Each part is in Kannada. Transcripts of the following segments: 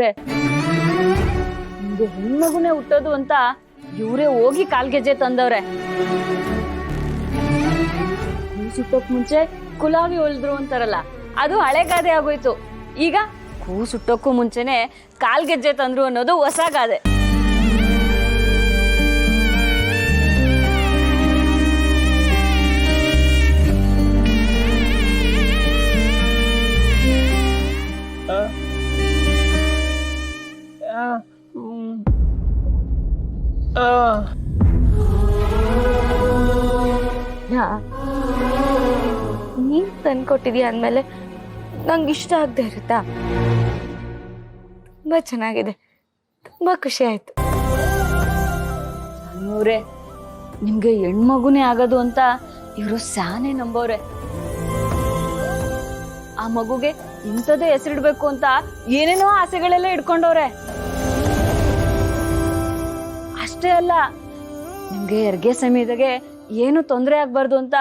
ಇವ್ರೆ ನಿಮ್ಗೆ ಹೆಣ್ಮಗುನೇ ಹುಟ್ಟೋದು ಅಂತ ಇವ್ರೇ ಹೋಗಿ ಕಾಲ್ಗೆಜ್ಜೆ ತಂದವ್ರೆ. ಕೂಸುಟ್ಟೋಕ್ ಮುಂಚೆ ಕುಲಾವಿ ಹೊಲ್ದ್ರು ಅಂತಾರಲ್ಲ, ಅದು ಹಳೆ ಗಾದೆ ಆಗೋಯ್ತು. ಈಗ ಕೂಸುಟ್ಟೋಕ್ಕೂ ಮುಂಚೆನೆ ಕಾಲ್ಗೆಜ್ಜೆ ತಂದ್ರು ಅನ್ನೋದು ಹೊಸ ಗಾದೆ. ನೀನ್ ತಂದ್ಕೊಟ್ಟಿದ್ಯಾ ಅಂದ್ಮೇಲೆ ನಂಗೆ ಇಷ್ಟ ಆಗದೆ ಇರುತ್ತಾ? ತುಂಬಾ ಚೆನ್ನಾಗಿದೆ, ತುಂಬಾ ಖುಷಿ ಆಯ್ತು. ಅವ್ರೆ ನಿಮ್ಗೆ ಹೆಣ್ಮಗುನೇ ಆಗೋದು ಅಂತ ಇವರು ಸಾನೆ ನಂಬೋರೆ. ಆ ಮಗುಗೆ ಇಂಥದ್ದೇ ಹೆಸರಿಡ್ಬೇಕು ಅಂತ ಏನೇನೋ ಆಸೆಗಳೆಲ್ಲ ಇಟ್ಕೊಂಡವ್ರೆ. ಅಷ್ಟೇ ಅಲ್ಲ, ನಿಮ್ಗೆ ಹೆರಿಗೆ ಸಮಯದಾಗೆ ಏನು ತೊಂದರೆ ಆಗ್ಬಾರ್ದು ಅಂತ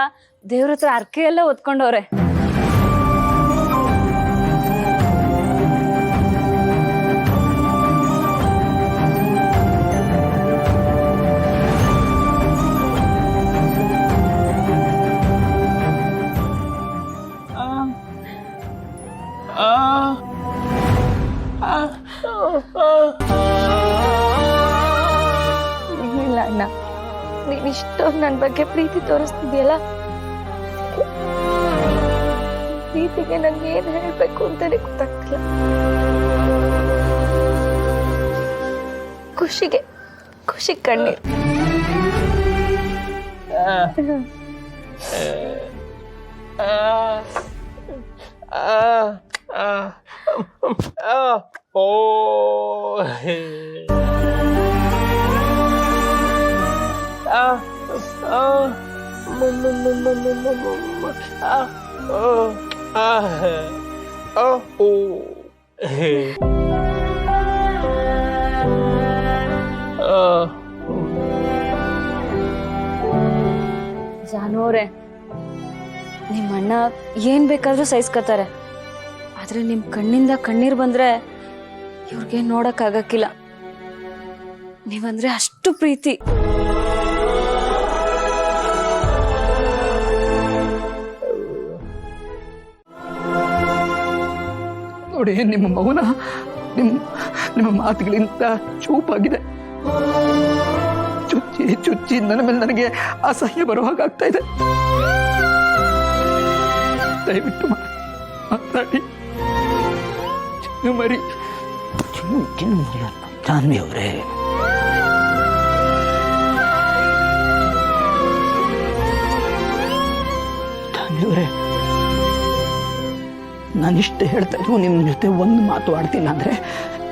ದೇವ್ರ ಹತ್ರ ಅರ್ಕೆ ಎಲ್ಲ ಹೊತ್ಕೊಂಡವ್ರೆ. ಇಲ್ಲ ಅಣ್ಣ, ನೀನ್ ಇಷ್ಟೊಂದು ನನ್ನ ಬಗ್ಗೆ ಪ್ರೀತಿ ತೋರಿಸ್ತಿದ್ಯಲ್ಲ, ಪ್ರೀತಿಗೆ ನನ್ಗೆ ಏನ್ ಹೇಳ್ಬೇಕು ಅಂತಾನೆ ಗೊತ್ತಾಗ್ತಿಲ್ಲ. ಖುಷಿ ಕಣ್ಣೀರ್. ಜಾನೋರೆ, ನಿಮ್ಮಣ್ಣ ಏನ್ ಬೇಕಾದ್ರೂ ಸಹಿಸ್ಕೊತಾರೆ, ಆದ್ರೆ ನಿಮ್ ಕಣ್ಣಿಂದ ಕಣ್ಣೀರ್ ಬಂದ್ರೆ ಇವ್ರಿಗೆ ನೋಡಕ್ ಆಗಕ್ಕಿಲ್ಲ. ನೀವಂದ್ರೆ ಅಷ್ಟು ಪ್ರೀತಿ. ನೋಡಿ, ನಿಮ್ಮ ಮೌನ ನಿಮ್ಮ ಮಾತುಗಳಿಂದ ಚೂಪಾಗಿದೆ. ಚುಚ್ಚಿ ನನ್ನ ಮೇಲೆ ನನಗೆ ಅಸಹ್ಯ ಬರುವ ಹಾಗಾಗ್ತಾ ಇದೆ. ದಯವಿಟ್ಟು ಮಾತಾಡಿ. ಮರಿ ಜಾನ್ವಿ ಅವರೇ, ಜಾನ್ವಿ ಅವರೇ, ನಾನಿಷ್ಟೇ ಹೇಳ್ತಾ ಇದ್ರು ನಿಮ್ಮ ಜೊತೆ ಒಂದು ಮಾತು ಆಡ್ತಿಲ್ಲ ಅಂದ್ರೆ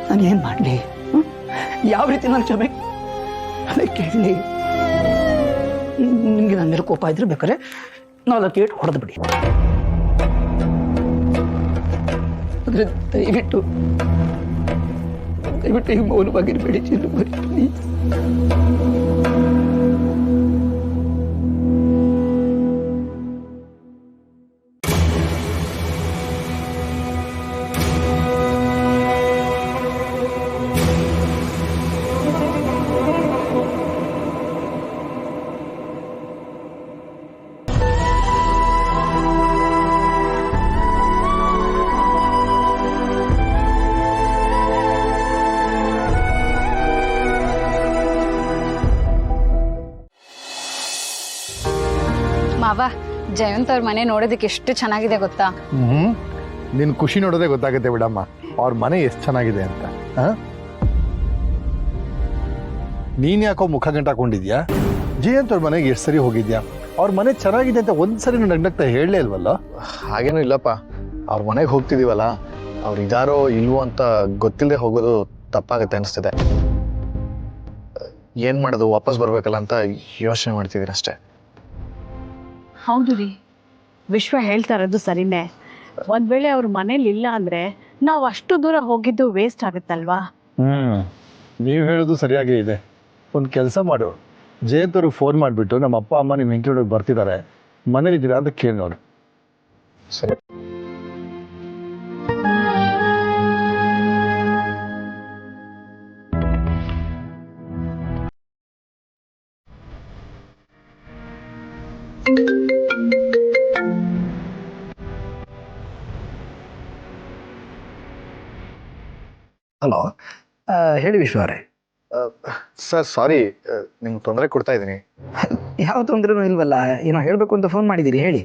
ನಾನು ಏನು ಮಾಡಲಿ? ಯಾವ ರೀತಿ ನಾನು ಕ್ಷಮೆ ಅದೇ ಕೇಳಲಿ? ನಿಮಗೆ ನನ್ನ ಮೇಲೆ ಕೋಪ ಇದ್ರೆ ಬೇಕಾದ್ರೆ 4 ಏಟು ಹೊಡೆದು ಬಿಡಿ. ಆದರೆ ದಯವಿಟ್ಟು ಈಗ ಮೌನವಾಗಿರಬೇಡಿ. ಮಾವ, ಜಯಂತ್ ಅವ್ರ ಮನೆ ನೋಡೋದಕ್ಕೆ ಎಷ್ಟು ಚೆನ್ನಾಗಿದೆ ಗೊತ್ತಾ? ನಿನ್ ಖುಷಿ ನೋಡೋದೇ ಗೊತ್ತಾಗುತ್ತೆ ಬಿಡಮ್ಮ, ಅವ್ರ ಮನೆ ಎಷ್ಟು ಚೆನ್ನಾಗಿದೆ ಅಂತ. ನೀನ್ ಯಾಕೋ ಮುಖ ಗಂಟ ಹಾಕೊಂಡಿದ್ಯಾ? ಜಯಂತ್ ಅವ್ರ ಮನೆಗೆ ಎಷ್ಟು ಸರಿ ಹೋಗಿದ್ಯಾ? ಅವ್ರ ಮನೆ ಚೆನ್ನಾಗಿದೆ ಅಂತ ಒಂದ್ಸರಿ ನಗ್ನಗ್ತಾ ಹೇಳಲೇ ಇಲ್ವಲ್ಲ? ಹಾಗೇನೂ ಇಲ್ಲಪ್ಪ, ಅವ್ರ ಮನೆಗೆ ಹೋಗ್ತಿದೀವಲ್ಲ, ಅವ್ರು ಇದಾರೋ ಇಲ್ವೋ ಅಂತ ಗೊತ್ತಿಲ್ಲದೆ ಹೋಗೋದು ತಪ್ಪಾಗತ್ತೆ ಅನಿಸ್ತಿದೆ. ಏನ್ ಮಾಡೋದು, ವಾಪಸ್ ಬರ್ಬೇಕಲ್ಲ ಅಂತ ಯೋಚನೆ ಮಾಡ್ತಿದ್ದೀರಿ ಅಷ್ಟೇ. ಹೌದು ರೀ, ವಿಶ್ವ ಹೇಳ್ತಾ ಇರೋದು ಸರಿನೇ. ಒಂದ್ ವೇಳೆ ಅವ್ರ ಮನೇಲಿ ಇಲ್ಲ ಅಂದ್ರೆ ನಾವು ಅಷ್ಟು ದೂರ ಹೋಗಿದ್ದು ವೇಸ್ಟ್ ಆಗುತ್ತಲ್ವಾ? ನೀವು ಹೇಳೋದು ಸರಿಯಾಗೇ ಇದೆ. ಒಂದು ಕೆಲಸ ಮಾಡು, ಜಯಂತ್ ಅವ್ರಿಗೆ ಫೋನ್ ಮಾಡಿಬಿಟ್ಟು ನಮ್ಮ ಅಪ್ಪ ಅಮ್ಮ ನಿಮ್ಮ ವೆಂಕಟೇಶ್ವರಿಗೆ ಬರ್ತಿದ್ದಾರೆ, ಮನೇಲಿದ್ದೀರಾ ಅಂತ ಕೇಳಿ ನೋಡು. ಸರಿ. ಹಲೋ ಹೇಳಿ ವಿಶ್ವ ಅವರೇ. ಸರ್ ಸಾರಿ, ನಿಮ್ಗೆ ತೊಂದರೆ ಕೊಡ್ತಾ ಇದ್ದೀನಿ. ಯಾವ ತೊಂದರೆನೂ ಇಲ್ವಲ್ಲ, ಏನೋ ಹೇಳಬೇಕು ಅಂತ ಫೋನ್ ಮಾಡಿದ್ದೀರಿ, ಹೇಳಿ.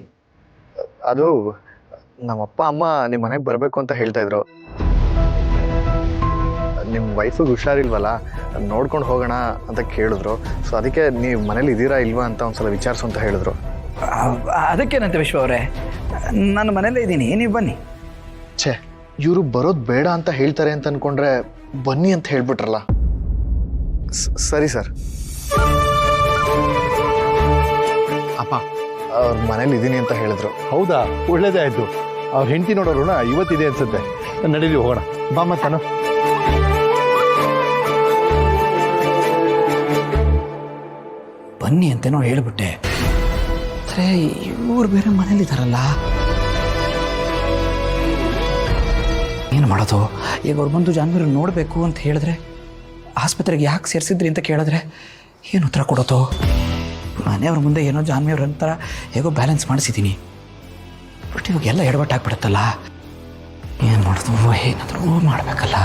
ಅದು ನಮ್ಮಪ್ಪ ಅಮ್ಮ ನಿಮ್ಮ ಮನೆಗೆ ಬರಬೇಕು ಅಂತ ಹೇಳ್ತಾ ಇದ್ರು. ನಿಮ್ಮ ವೈಫಿಗೆ ಹುಷಾರಿಲ್ವಲ್ಲ, ನೋಡ್ಕೊಂಡು ಹೋಗೋಣ ಅಂತ ಕೇಳಿದ್ರು. ಸೊ ಅದಕ್ಕೆ ನೀವು ಮನೇಲಿ ಇದ್ದೀರಾ ಇಲ್ವಾ ಅಂತ ಒಂದ್ಸಲ ವಿಚಾರಿಸು ಅಂತ ಹೇಳಿದ್ರು. ಅದಕ್ಕೇನಂತೆ ವಿಶ್ವ ಅವರೇ, ನಾನು ಮನೇಲೇ ಇದ್ದೀನಿ, ನೀವು ಬನ್ನಿ. ಛೇ, ಇವರು ಬರೋದು ಬೇಡ ಅಂತ ಹೇಳ್ತಾರೆ ಅಂತ ಅನ್ಕೊಂಡ್ರೆ ಬನ್ನಿ ಅಂತ ಹೇಳ್ಬಿಟ್ರಲ್ಲ. ಸರಿ ಸರ್. ಅಪ್ಪ ಅವ್ರ ಮನೇಲಿ ಇದ್ದೀನಿ ಅಂತ ಹೇಳಿದ್ರು. ಹೌದಾ, ಒಳ್ಳೇದೇ ಆಯ್ತು. ಅವ್ರ ಹೆಂಡತಿ ನೋಡೋಣ ಇವತ್ತಿದೆ ಅನ್ಸುತ್ತೆ. ನಡೀಲಿ ಹೋಗೋಣ, ಬಾಮ್ಮ ತಾನು. ಬನ್ನಿ ಅಂತೇನೋ ಹೇಳ್ಬಿಟ್ಟೆ, ಆದರೆ ಇವ್ರು ಬೇರೆ ಮನೇಲಿದ್ದಾರಲ್ಲ, ಏನು ಮಾಡೋದು? ಈಗ ಅವ್ರು ಬಂದು ಜಾನ್ವರಿ ನೋಡಬೇಕು ಅಂತ ಹೇಳಿದ್ರೆ, ಆಸ್ಪತ್ರೆಗೆ ಯಾಕೆ ಸೇರಿಸಿದ್ರಿ ಅಂತ ಕೇಳಿದ್ರೆ ಏನು ಉತ್ತರ ಕೊಡೋದು? ಮನೆಯವ್ರ ಮುಂದೆ ಏನೋ ಜಾನ್ವಿಯವ್ರ ಅಂತರ ಹೇಗೋ ಬ್ಯಾಲೆನ್ಸ್ ಮಾಡಿಸಿದ್ದೀನಿ, ಬಟ್ ಇವಾಗೆಲ್ಲ ಎಡವಟ್ಟಾಗ್ಬಿಡುತ್ತಲ್ಲ. ಏನು ಮಾಡೋದು? ಏನಾದರೂ ಮಾಡಬೇಕಲ್ಲ.